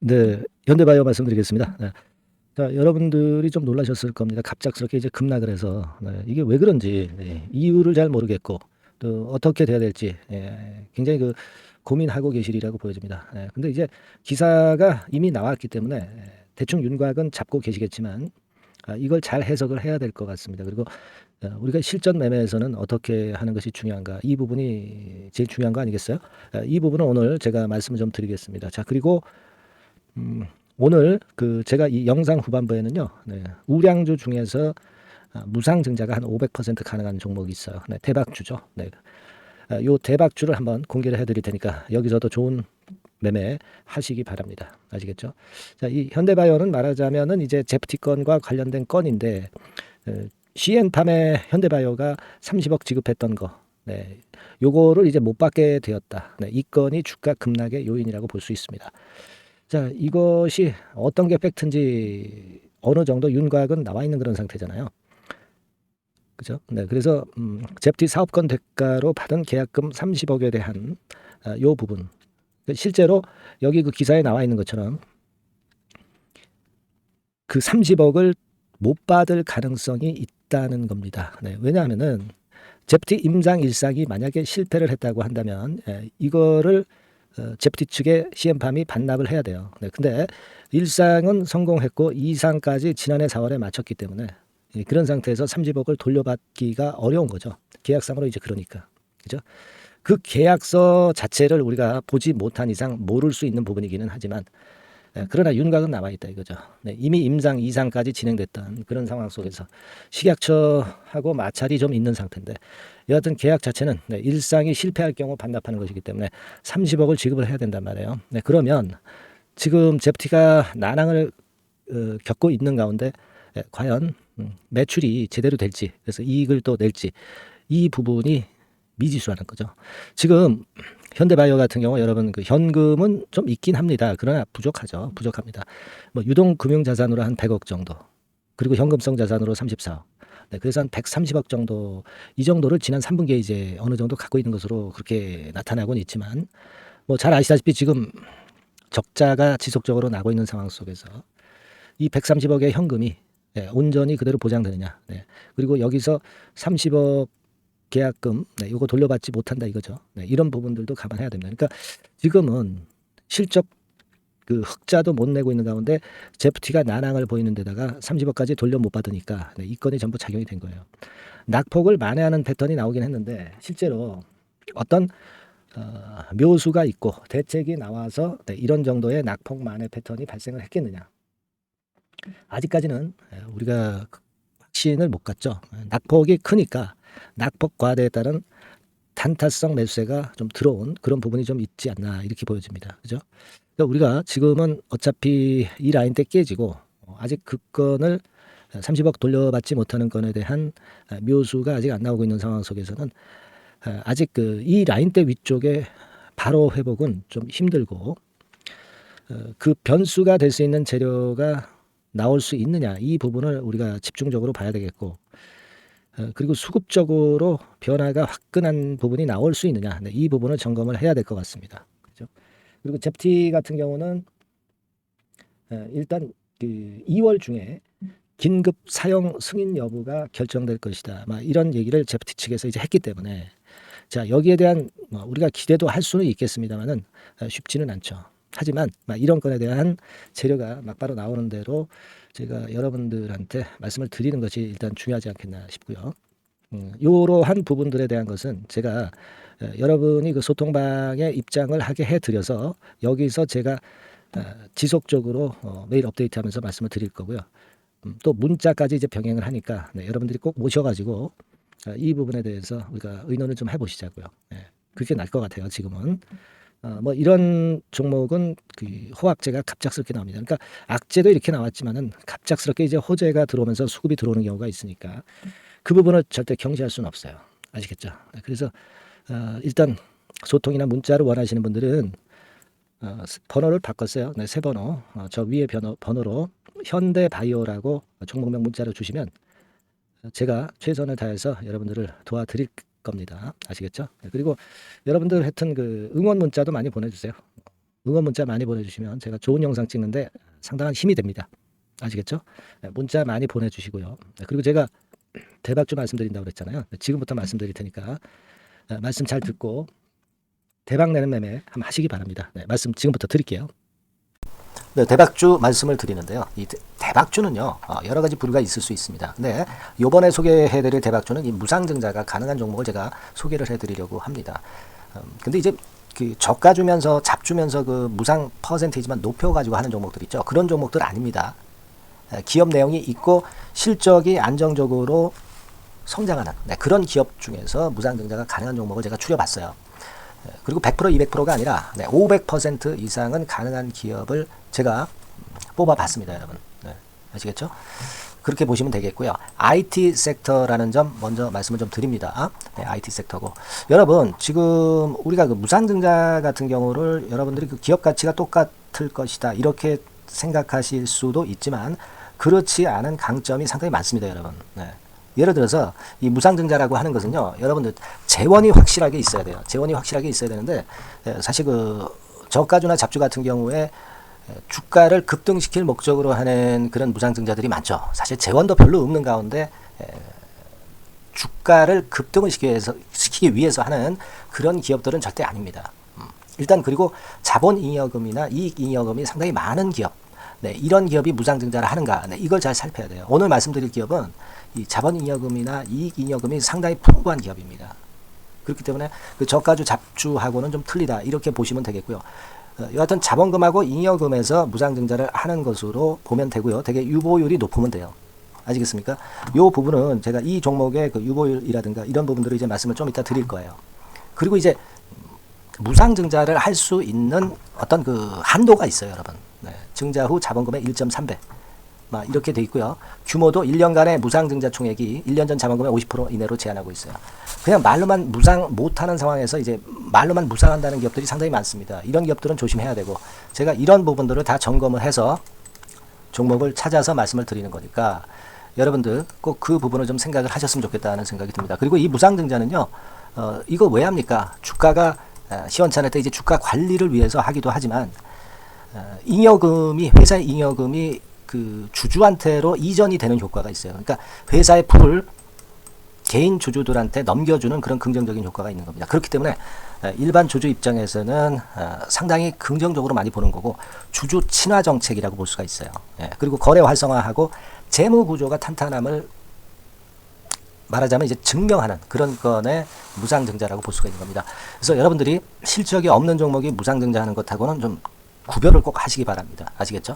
네, 현대바이오 말씀드리겠습니다. 네. 자, 여러분들이 좀 놀라셨을 겁니다. 갑작스럽게 이제 급락을 해서 이게 왜 그런지 이유를 잘 모르겠고 또 어떻게 돼야 될지 굉장히 그 고민하고 계시리라고 보여집니다. 근데 이제 기사가 이미 나왔기 때문에 대충 윤곽은 잡고 계시겠지만 이걸 잘 해석을 해야 될 것 같습니다. 그리고 우리가 실전 매매에서는 어떻게 하는 것이 중요한가 이 부분이 제일 중요한 거 아니겠어요? 이 부분은 오늘 제가 말씀을 좀 드리겠습니다. 자, 그리고 오늘 그 제가 이 영상 후반부에는요, 우량주 중에서 무상 증자가 한 500% 가능한 종목이 있어요. 대박주죠. 요 대박주를 한번 공개를 해드릴 테니까 여기서도 좋은 매매 하시기 바랍니다. 아시겠죠? 자, 이 현대바이오는 말하자면은 이제 제프티건과 관련된 건인데 CN팜에 현대바이오가 30억 지급했던 거, 요거를 이제 못 받게 되었다. 이 건이 주가 급락의 요인이라고 볼 수 있습니다. 자, 이것이 어떤 게 팩트인지 어느 정도 윤곽은 나와 있는 그런 상태잖아요. 그죠? 그래서 제프티 사업권 대가로 받은 계약금 30억에 대한 요 부분. 실제로 여기 그 기사에 나와 있는 것처럼 그 30억을 못 받을 가능성이 있다는 겁니다. 왜냐하면은 제프티 임상 일상이 만약에 실패를 했다고 한다면 이거를 제프티 측에 CN팜이 반납을 해야 돼요. 근데 일상은 성공했고 이상까지 지난해 4월에 마쳤기 때문에 그런 상태에서 30억을 돌려받기가 어려운 거죠. 계약상으로 이제 그러니까. 그죠? 그 계약서 자체를 우리가 보지 못한 이상 모를 수 있는 부분이기는 하지만 그러나 윤곽은 남아 있다 이거죠. 이미 임상 이상까지 진행됐던 그런 상황 속에서 식약처하고 마찰이 좀 있는 상태인데 여하튼 계약 자체는 일상이 실패할 경우 반납하는 것이기 때문에 30억을 지급을 해야 된단 말이에요. 그러면 지금 제프티가 난항을 겪고 있는 가운데 과연 매출이 제대로 될지 그래서 이익을 또 낼지 이 부분이 미지수라는 거죠. 지금 현대바이오 같은 경우 여러분 그 현금은 좀 있긴 합니다. 그러나 부족하죠. 부족합니다. 뭐 유동 금융 자산으로 한 100억 정도. 그리고 현금성 자산으로 34억. 그래서 한 130억 정도 이 정도를 지난 3분기에 이제 어느 정도 갖고 있는 것으로 그렇게 나타나고는 있지만 뭐 잘 아시다시피 지금 적자가 지속적으로 나고 있는 상황 속에서 이 130억의 현금이 온전히 그대로 보장되느냐. 그리고 여기서 30억 계약금 이거 돌려받지 못한다 이거죠. 이런 부분들도 감안해야 됩니다. 그러니까 지금은 실적 그 흑자도 못 내고 있는 가운데 제프티가 난항을 보이는 데다가 30억까지 돌려 못 받으니까 이 건이 전부 작용이 된 거예요. 낙폭을 만회하는 패턴이 나오긴 했는데 실제로 어떤 묘수가 있고 대책이 나와서 이런 정도의 낙폭 만회 패턴이 발생을 했겠느냐. 아직까지는 우리가 확신을 못 갖죠. 낙폭이 크니까 낙폭 과대에 따른 단타성 매수세가 좀 들어온 그런 부분이 좀 있지 않나 이렇게 보여집니다. 그죠? 그러니까 우리가 지금은 어차피 이 라인 때 깨지고 아직 그 건을 30억 돌려받지 못하는 건에 대한 묘수가 아직 안 나오고 있는 상황 속에서는 아직 그 이 라인 대 위쪽에 바로 회복은 좀 힘들고 그 변수가 될 수 있는 재료가 나올 수 있느냐 이 부분을 우리가 집중적으로 봐야 되겠고 그리고 수급적으로 변화가 화끈한 부분이 나올 수 있느냐 이 부분을 점검을 해야 될 것 같습니다. 그죠? 그리고 제프티 같은 경우는 일단 그 2월 중에 긴급 사용 승인 여부가 결정될 것이다. 막 이런 얘기를 제프티 측에서 이제 했기 때문에 자 여기에 대한 우리가 기대도 할 수는 있겠습니다만은 쉽지는 않죠. 하지만 이런 건에 대한 재료가 막바로 나오는 대로 제가 여러분들한테 말씀을 드리는 것이 일단 중요하지 않겠나 싶고요. 이러한 부분들에 대한 것은 제가 여러분이 그 소통방에 입장을 하게 해드려서 여기서 제가 지속적으로 매일 업데이트하면서 말씀을 드릴 거고요. 또 문자까지 이제 병행을 하니까 여러분들이 꼭 모셔가지고 이 부분에 대해서 우리가 의논을 좀 해보시자고요. 그게 나을 것 같아요. 지금은 뭐 이런 종목은 그 호악재가 갑작스럽게 나옵니다. 그러니까 악재도 이렇게 나왔지만은 갑작스럽게 이제 호재가 들어오면서 수급이 들어오는 경우가 있으니까 그 부분을 절대 경시할 수는 없어요. 아시겠죠? 그래서 일단 소통이나 문자를 원하시는 분들은 번호를 바꿨어요. 새 번호. 저 위에 번호로 현대바이오라고 종목명 문자를 주시면 제가 최선을 다해서 여러분들을 도와드릴 겁니다. 아시겠죠? 그리고 여러분들 하여튼 그 응원 문자도 많이 보내주세요. 응원 문자 많이 보내주시면 제가 좋은 영상 찍는데 상당한 힘이 됩니다. 아시겠죠? 네, 문자 많이 보내주시고요. 네, 그리고 제가 대박주 말씀드린다고 그랬잖아요. 네, 지금부터 말씀드릴 테니까 말씀 잘 듣고 대박 내는 매매 한번 하시기 바랍니다. 네, 말씀 지금부터 드릴게요. 네, 대박주 말씀을 드리는데요. 이 대박주는요, 여러 가지 부류가 있을 수 있습니다. 근데 이번에 소개해드릴 대박주는 이 무상증자가 가능한 종목을 제가 소개를 해드리려고 합니다. 근데 이제 그 저가 주면서 잡주면서 그 무상 퍼센테이지만 높여가지고 하는 종목들 있죠. 그런 종목들 아닙니다. 기업 내용이 있고 실적이 안정적으로 성장하는 그런 기업 중에서 무상증자가 가능한 종목을 제가 추려봤어요. 그리고 100% 200%가 아니라 500% 이상은 가능한 기업을 제가 뽑아봤습니다, 여러분. 네, 아시겠죠? 그렇게 보시면 되겠고요. IT 섹터라는 점 먼저 말씀을 좀 드립니다. 네, IT 섹터고 여러분 지금 우리가 그 무상증자 같은 경우를 여러분들이 그 기업 가치가 똑같을 것이다 이렇게 생각하실 수도 있지만 그렇지 않은 강점이 상당히 많습니다, 여러분. 네. 예를 들어서 이 무상증자라고 하는 것은요, 여러분들 재원이 확실하게 있어야 돼요. 재원이 확실하게 있어야 되는데 사실 그 저가주나 잡주 같은 경우에 주가를 급등시킬 목적으로 하는 그런 무상증자들이 많죠. 사실 재원도 별로 없는 가운데 주가를 급등을 시키기 위해서 하는 그런 기업들은 절대 아닙니다. 일단 그리고 자본잉여금이나 이익잉여금이 상당히 많은 기업, 네, 이런 기업이 무상증자를 하는가, 네, 이걸 잘 살펴야 돼요. 오늘 말씀드릴 기업은 이 자본잉여금이나 이익잉여금이 상당히 풍부한 기업입니다. 그렇기 때문에 그 저가주 잡주하고는 좀 틀리다 이렇게 보시면 되겠고요. 여하튼 자본금하고 잉여금에서 무상증자를 하는 것으로 보면 되고요. 되게 유보율이 높으면 돼요. 아시겠습니까? 이 부분은 제가 이 종목의 그 유보율이라든가 이런 부분들을 이제 말씀을 좀 이따 드릴 거예요. 그리고 이제 무상증자를 할 수 있는 어떤 그 한도가 있어요, 여러분. 네, 증자 후 자본금의 1.3배. 막 이렇게 돼 있고요. 규모도 1년간의 무상증자 총액이 1년 전 자본금의 50% 이내로 제한하고 있어요. 그냥 말로만 무상 못하는 상황에서 이제 말로만 무상한다는 기업들이 상당히 많습니다. 이런 기업들은 조심해야 되고 제가 이런 부분들을 다 점검을 해서 종목을 찾아서 말씀을 드리는 거니까 여러분들 꼭 그 부분을 좀 생각을 하셨으면 좋겠다는 생각이 듭니다. 그리고 이 무상증자는요, 이거 왜 합니까? 주가가 시원찮을 때 이제 주가 관리를 위해서 하기도 하지만 잉여금이 회사의 잉여금이 그 주주한테로 이전이 되는 효과가 있어요. 그러니까 회사의 풀을 개인 주주들한테 넘겨주는 그런 긍정적인 효과가 있는 겁니다. 그렇기 때문에 일반 주주 입장에서는 상당히 긍정적으로 많이 보는 거고 주주 친화 정책이라고 볼 수가 있어요. 그리고 거래 활성화하고 재무 구조가 탄탄함을 말하자면 이제 증명하는 그런 건의 무상증자라고 볼 수가 있는 겁니다. 그래서 여러분들이 실적이 없는 종목이 무상증자하는 것하고는 좀 구별을 꼭 하시기 바랍니다. 아시겠죠?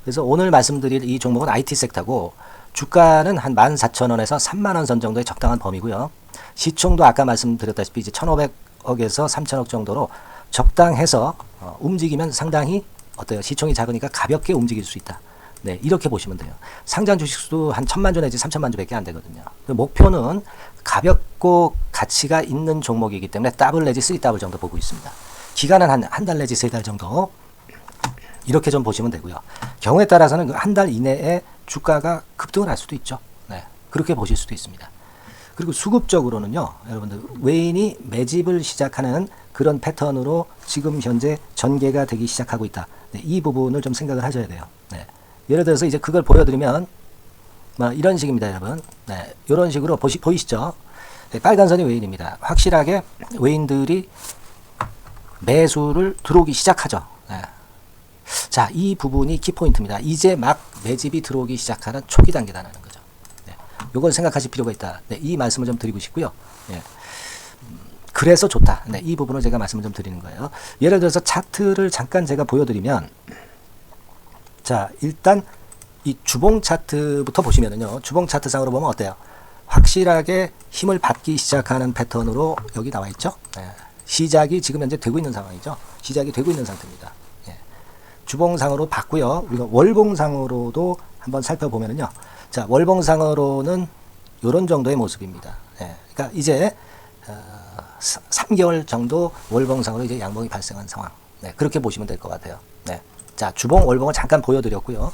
그래서 오늘 말씀드릴 이 종목은 IT 섹터고 주가는 한 14,000원에서 30,000원 선 정도의 적당한 범위고요. 시총도 아까 말씀드렸다시피 이제 1,500억에서 3,000억 정도로 적당해서 움직이면 상당히 어때요? 시총이 작으니까 가볍게 움직일 수 있다. 네, 이렇게 보시면 돼요. 상장 주식수도 한 1,000만 주 내지 3,000만 주밖에 안 되거든요. 목표는 가볍고 가치가 있는 종목이기 때문에 더블 내지 3더블 정도 보고 있습니다. 기간은 한 달 내지 3달 정도 이렇게 좀 보시면 되고요. 경우에 따라서는 한 달 이내에 주가가 급등을 할 수도 있죠. 네, 그렇게 보실 수도 있습니다. 그리고 수급적으로는요, 여러분들 외인이 매집을 시작하는 그런 패턴으로 지금 현재 전개가 되기 시작하고 있다. 네, 이 부분을 좀 생각을 하셔야 돼요. 네. 예를 들어서 이제 그걸 보여드리면 이런 식입니다, 여러분. 네, 이런 식으로 보이시죠? 네, 빨간 선이 외인입니다. 확실하게 외인들이 매수를 들어오기 시작하죠. 네. 자, 이 부분이 키포인트입니다. 이제 막 매집이 들어오기 시작하는 초기 단계라는 거죠. 네, 이걸 생각하실 필요가 있다. 네, 이 말씀을 좀 드리고 싶고요. 네. 그래서 좋다. 네, 이 부분을 제가 말씀을 좀 드리는 거예요. 예를 들어서 차트를 잠깐 제가 보여드리면, 자, 일단 이 주봉 차트부터 보시면은요, 주봉 차트상으로 보면 어때요? 확실하게 힘을 받기 시작하는 패턴으로 여기 나와 있죠. 네. 시작이 지금 현재 되고 있는 상황이죠. 시작이 되고 있는 상태입니다. 예. 주봉상으로 봤고요. 우리가 월봉상으로도 한번 살펴보면은요, 자, 월봉상으로는 이런 정도의 모습입니다. 예. 그러니까 이제 3개월 정도 월봉상으로 이제 양봉이 발생한 상황. 네, 그렇게 보시면 될 것 같아요. 네. 자, 주봉, 월봉을 잠깐 보여드렸고요.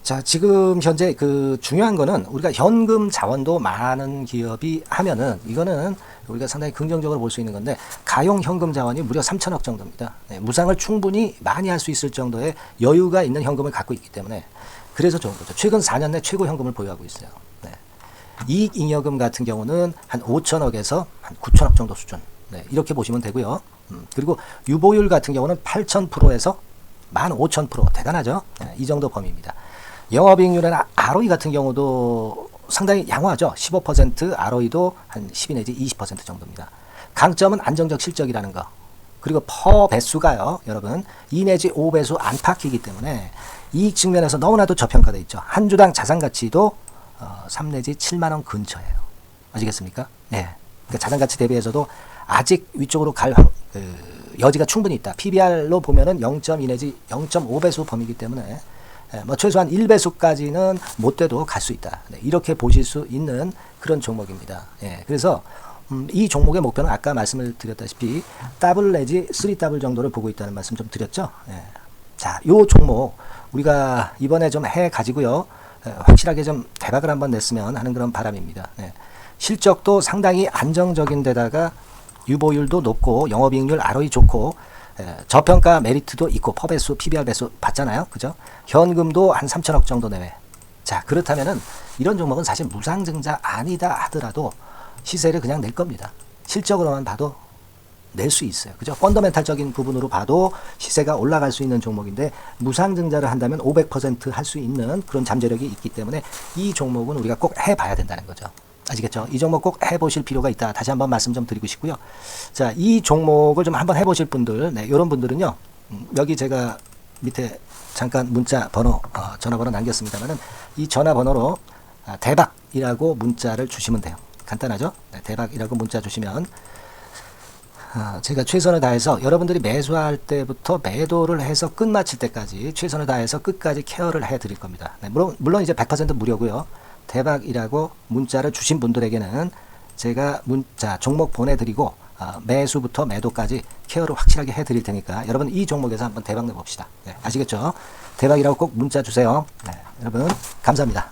자, 지금 현재 그 중요한 거는 우리가 현금 자원도 많은 기업이 하면은 이거는 우리가 상당히 긍정적으로 볼 수 있는 건데, 가용 현금 자원이 무려 3천억 정도입니다. 네, 무상을 충분히 많이 할 수 있을 정도의 여유가 있는 현금을 갖고 있기 때문에 그래서 좋은 거죠. 최근 4년 내 최고 현금을 보유하고 있어요. 네. 이익잉여금 같은 경우는 한 5천억에서 한 9천억 정도 수준. 네, 이렇게 보시면 되고요. 그리고 유보율 같은 경우는 8,000%에서 15,000%. 대단하죠? 네, 이 정도 범위입니다. 영업이익률이나 ROE 같은 경우도 상당히 양호하죠. 15%, ROE도 한 12 내지 20% 정도입니다. 강점은 안정적 실적이라는 거. 그리고 퍼 배수가요, 여러분 2 내지 5배수 안팎이기 때문에 이익 측면에서 너무나도 저평가되어 있죠. 한 주당 자산 가치도 3 내지 7만 원 근처예요. 아시겠습니까? 네. 그러니까 자산 가치 대비해서도 아직 위쪽으로 갈 여지가 충분히 있다. PBR로 보면은 0.2 내지 0.5배수 범위이기 때문에 뭐 최소한 1배수까지는 못 돼도 갈 수 있다. 네, 이렇게 보실 수 있는 그런 종목입니다. 예, 그래서 이 종목의 목표는 아까 말씀을 드렸다시피 더블 내지 3더블 정도를 보고 있다는 말씀 좀 드렸죠. 예. 자, 요 종목 우리가 이번에 좀 해 가지고요. 확실하게 좀 대박을 한번 냈으면 하는 그런 바람입니다. 예. 실적도 상당히 안정적인 데다가 유보율도 높고 영업이익률 ROE 좋고 저평가 메리트도 있고 퍼배수, PBR 배수 봤잖아요. 그죠? 현금도 한 3천억 정도 내외. 자, 그렇다면은 이런 종목은 사실 무상증자 아니다 하더라도 시세를 그냥 낼 겁니다. 실적으로만 봐도 낼 수 있어요. 그죠? 펀더멘탈적인 부분으로 봐도 시세가 올라갈 수 있는 종목인데 무상증자를 한다면 500% 할 수 있는 그런 잠재력이 있기 때문에 이 종목은 우리가 꼭 해봐야 된다는 거죠. 아시겠죠? 이 종목 꼭 해보실 필요가 있다. 다시 한번 말씀 좀 드리고 싶고요. 자, 이 종목을 좀 한번 해보실 분들, 네, 이런 분들은요, 여기 제가 밑에 잠깐 문자 번호, 전화번호 남겼습니다만은 이 전화번호로 대박이라고 문자를 주시면 돼요. 간단하죠? 네, 대박이라고 문자 주시면 제가 최선을 다해서 여러분들이 매수할 때부터 매도를 해서 끝마칠 때까지 최선을 다해서 끝까지 케어를 해드릴 겁니다. 네, 물론 이제 100% 무료고요. 대박이라고 문자를 주신 분들에게는 제가 문자 종목 보내드리고 매수부터 매도까지 케어를 확실하게 해드릴 테니까 여러분 이 종목에서 한번 대박 내봅시다. 네, 아시겠죠? 대박이라고 꼭 문자 주세요. 네, 여러분 감사합니다.